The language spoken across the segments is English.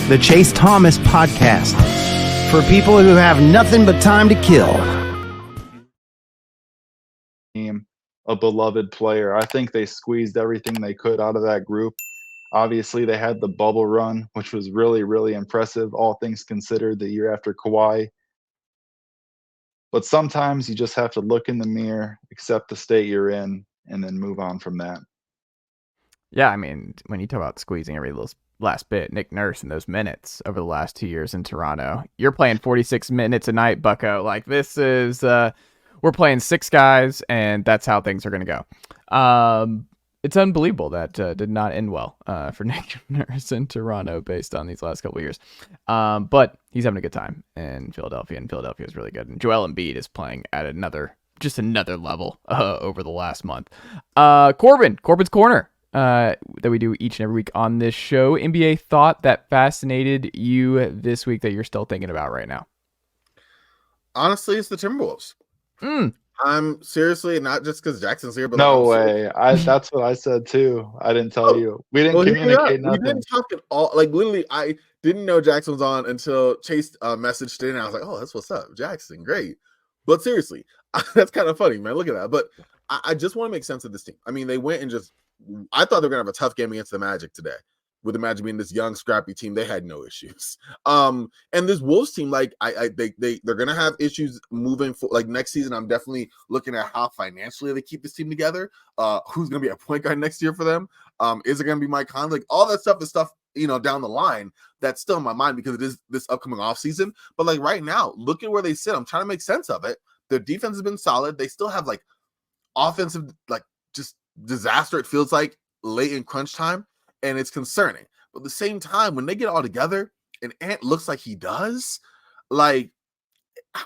the Chase Thomas Podcast, for people who have nothing but time to kill. A beloved player. I think they squeezed everything they could out of that group. Obviously, they had the bubble run, which was really, really impressive, all things considered, the year after Kawhi. But sometimes you just have to look in the mirror, accept the state you're in, and then move on from that. Yeah, I mean, when you talk about squeezing every little last bit, Nick Nurse in those minutes over the last 2 years in Toronto, you're playing 46 minutes a night, bucko. Like, this is, we're playing 6 guys, and that's how things are going to go. It's unbelievable that did not end well for Nick Nurse in Toronto based on these last couple of years. But he's having a good time in Philadelphia, and Philadelphia is really good. And Joel Embiid is playing at another level over the last month. Corban's Corner. That we do each and every week on this show. NBA thought that fascinated you this week that you're still thinking about right now? Honestly, it's the Timberwolves. I'm seriously, not just because Jackson's here, but no way. That's what I said too. I didn't tell you. We didn't communicate nothing. We didn't talk at all. Like, literally, I didn't know Jackson was on until Chase messaged in. And I was like, oh, that's what's up, Jackson. Great. But seriously, that's kind of funny, man. Look at that. But I just want to make sense of this team. I mean, they went and I thought they were going to have a tough game against the Magic today. With the Magic being this young, scrappy team, they had no issues. And this Wolves team, like they're gonna have issues moving for like next season. I'm definitely looking at how financially they keep this team together. Who's gonna be a point guard next year for them? Is it gonna be Mike Conley? Like, all that stuff is stuff down the line that's still in my mind because it is this upcoming off season. But like right now, look at where they sit. I'm trying to make sense of it. Their defense has been solid. They still have like offensive like just disaster. It feels like late in crunch time. And it's concerning. But at the same time, when they get all together and Ant looks like he does, like,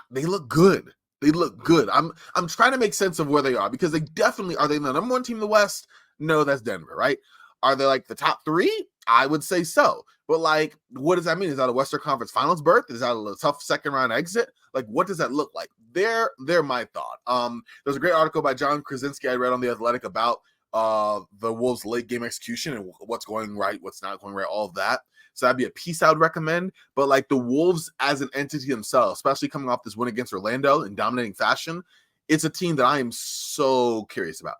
they look good. They look good. I'm trying to make sense of where they are because they definitely are. They the number one team in the West? No, that's Denver, right? Are they like the top 3? I would say so. But like, what does that mean? Is that a Western Conference Finals berth? Is that a tough second round exit? Like, what does that look like? They're my thought. There's a great article by John Krasinski I read on The Athletic about the Wolves' late game execution and what's going right, what's not going right, all of that. So that'd be a piece I would recommend. But like the Wolves as an entity themselves, especially coming off this win against Orlando in dominating fashion, it's a team that I am so curious about.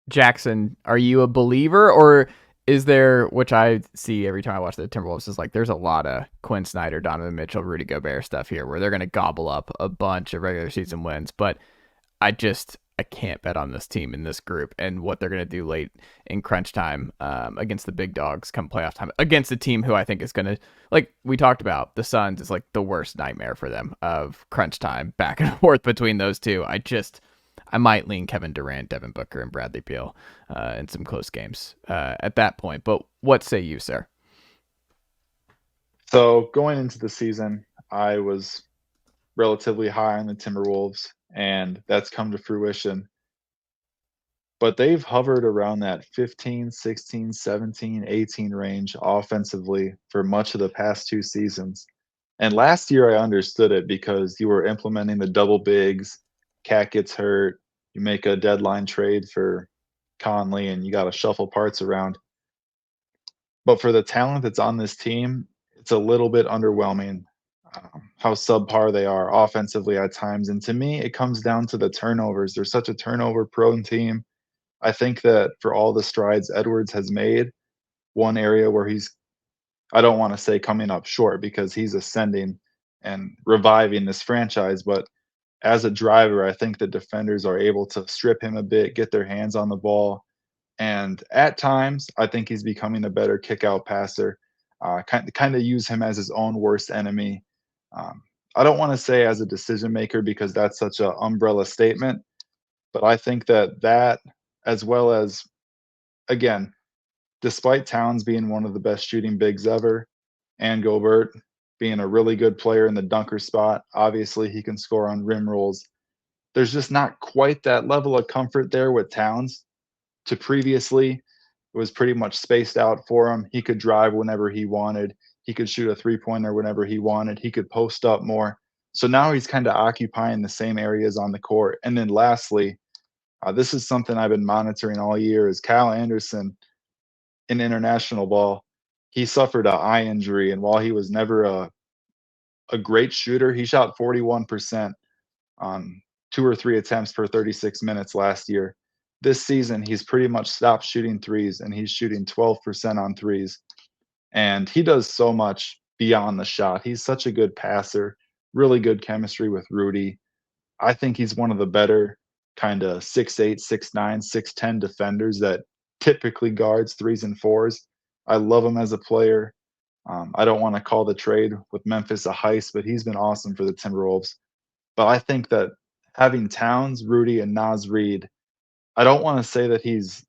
Jackson, are you a believer, or is there, which I see every time I watch the Timberwolves, is like there's a lot of Quinn Snyder, Donovan Mitchell, Rudy Gobert stuff here where they're going to gobble up a bunch of regular season wins, but I can't bet on this team in this group and what they're going to do late in crunch time against the big dogs come playoff time against a team who I think is going to, like we talked about, the Suns is like the worst nightmare for them of crunch time back and forth between those two. I might lean Kevin Durant, Devin Booker, and Bradley Beal in some close games at that point. But what say you, sir? So going into the season, I was relatively high on the Timberwolves, and that's come to fruition. But they've hovered around that 15, 16, 17, 18 range offensively for much of the past 2 seasons. And last year I understood it because you were implementing the double bigs, Cat gets hurt, you make a deadline trade for Conley, and you got to shuffle parts around. But for the talent that's on this team, it's a little bit underwhelming. How subpar they are offensively at times. And to me, it comes down to the turnovers. They're such a turnover-prone team. I think that for all the strides Edwards has made, one area where I don't want to say coming up short because he's ascending and reviving this franchise, but as a driver, I think the defenders are able to strip him a bit, get their hands on the ball. And at times, I think he's becoming a better kick-out passer, kind of use him as his own worst enemy. I don't want to say as a decision maker because that's such an umbrella statement, but I think that as well as, again, despite Towns being one of the best shooting bigs ever and Gobert being a really good player in the dunker spot, obviously he can score on rim rolls. There's just not quite that level of comfort there with Towns. To previously, it was pretty much spaced out for him. He could drive whenever he wanted. He could shoot a three-pointer whenever he wanted. He could post up more. So now he's kind of occupying the same areas on the court. And then lastly, this is something I've been monitoring all year, is Kyle Anderson in international ball he suffered an eye injury, and while he was never a great shooter, he shot 41% on 2 or 3 attempts per 36 minutes last year. This season, he's pretty much stopped shooting threes, and he's shooting 12% on threes. And he does so much beyond the shot. He's such a good passer, really good chemistry with Rudy. I think he's one of the better kind of 6'8", 6'9", 6'10" defenders that typically guards threes and fours. I love him as a player. I don't want to call the trade with Memphis a heist, but he's been awesome for the Timberwolves. But I think that having Towns, Rudy, and Naz Reid, I don't want to say that he's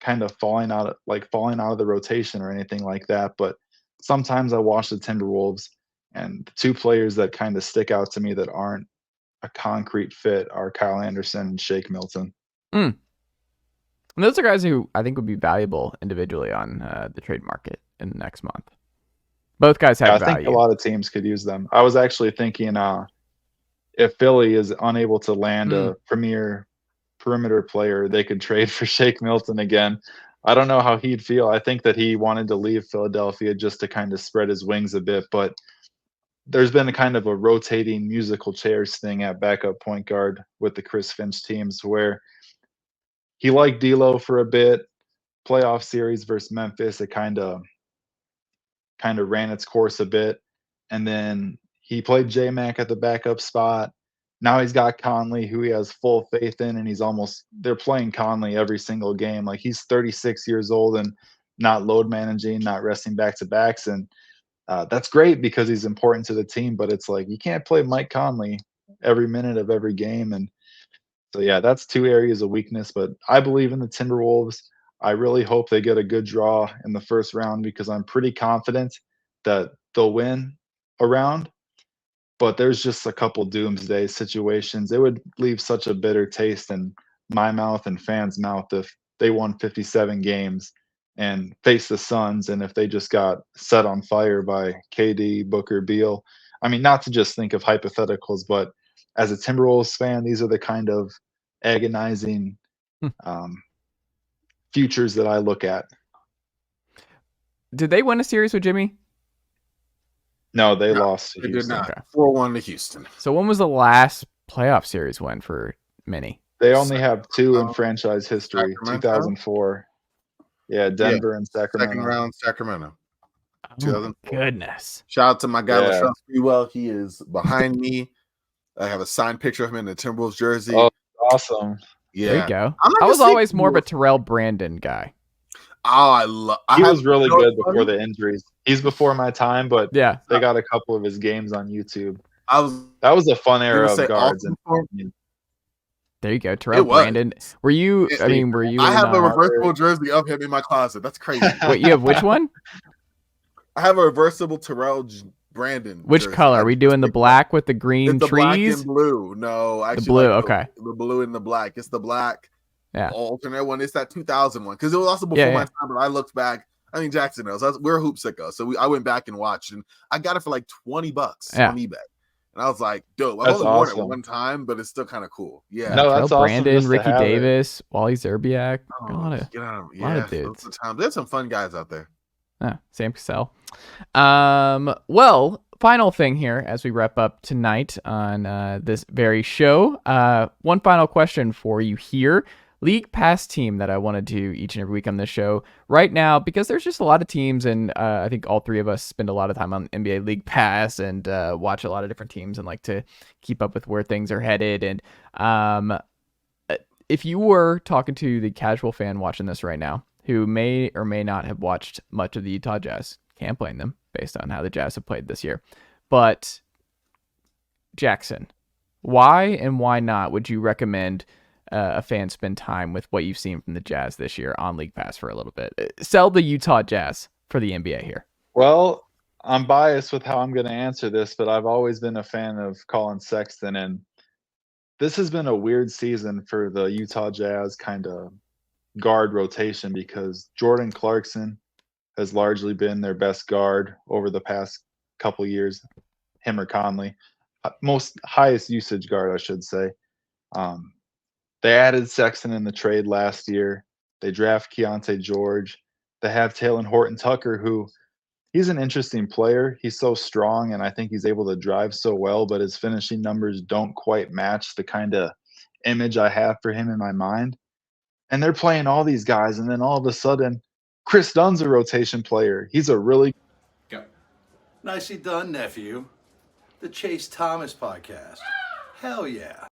kind of falling out of the rotation or anything like that, but sometimes I watch the Timberwolves, and the two players that kind of stick out to me that aren't a concrete fit are Kyle Anderson and Shake Milton. And those are guys who I think would be valuable individually on the trade market in the next month. Both guys have value. I think a lot of teams could use them. I was actually thinking if Philly is unable to land a premier perimeter player, they could trade for Shake Milton again. I don't know how he'd feel. I think that he wanted to leave Philadelphia just to kind of spread his wings a bit, but there's been a kind of a rotating musical chairs thing at backup point guard with the Chris Finch teams where he liked D'Lo for a bit. Playoff series versus Memphis, it kind of ran its course a bit, and then he played J-Mac at the backup spot. Now he's got Conley, who he has full faith in, and they're playing Conley every single game. Like, he's 36 years old and not load managing, not resting back-to-backs, and that's great because he's important to the team, but it's like you can't play Mike Conley every minute of every game. And so, yeah, that's two areas of weakness, but I believe in the Timberwolves. I really hope they get a good draw in the first round because I'm pretty confident that they'll win a round. But there's just a couple doomsday situations. It would leave such a bitter taste in my mouth and fans' mouth if they won 57 games and faced the Suns, and if they just got set on fire by KD, Booker, Beal. I mean, not to just think of hypotheticals, but as a Timberwolves fan, these are the kind of agonizing futures that I look at. Did they win a series with Jimmy? No, they lost to They did Houston. not. 4-1 to Houston. So when was the last playoff series win for Minnie? They only have two in franchise history, Sacramento? 2004. Yeah, Denver and Sacramento. Second round, Sacramento. Oh, 2004. goodness. Shout out to my guy, Yeah. LaShawn Sprewell. He is behind me. I have a signed picture of him in the Timberwolves jersey. Oh, awesome. Yeah. There you go. I'm not I was gonna say always more of a Timberwolves. Terrell Brandon guy. Oh, He was really good funny? before the injuries. He's before my time, but Yeah. they got a couple of his games on YouTube. I That was a fun era say of guards. awesome And There you go. Terrell It was. Brandon. Were you, It- I mean, were you I in, have a reversible jersey of him in my closet. That's crazy. wait, you have which one? I have a reversible Terrell Brandon. Which jersey. color? Are we doing the black with the green It's the black trees? and blue. No, actually, blue, like okay. The blue and the black. It's the black. Yeah. Alternate one. It's that 2000 one because it was also before my time. But I looked back. I mean, Jackson knows. We're hoop sickos, so I went back and watched, and I got it for like $20 on eBay, and I was like, "Dope!" I've only worn it one time, but it's still kind of cool. Yeah, No, that's Terrell awesome Brandon, just to Ricky have it. Davis, Wally Zerbiak. Oh, A lot of dudes. those are the times. There's some fun guys out there. Sam Cassell. Well, final thing here as we wrap up tonight on this very show. One final question for you here. League Pass team that I want to do each and every week on this show right now, because there's just a lot of teams, and I think all three of us spend a lot of time on NBA League Pass and watch a lot of different teams and like to keep up with where things are headed. And if you were talking to the casual fan watching this right now, who may or may not have watched much of the Utah Jazz, can't blame them based on how the Jazz have played this year, but Jackson, why and why not would you recommend a fan spend time with what you've seen from the Jazz this year on League Pass for a little bit? Sell the Utah Jazz for the NBA here. Well, I'm biased with how I'm going to answer this, but I've always been a fan of Colin Sexton, and this has been a weird season for the Utah Jazz kind of guard rotation because Jordan Clarkson has largely been their best guard over the past couple years, him or Conley. Most highest usage guard, I should say. They added Sexton in the trade last year. They draft Keontae George. they have Taylor Horton-Tucker, who he's an interesting player. He's so strong, and I think he's able to drive so well, but his finishing numbers don't quite match the kind of image I have for him in my mind. And they're playing all these guys, and then all of a sudden, Chris Dunn's a rotation player. He's a really Go. Nicely done, nephew. The Chase Thomas podcast. Hell yeah.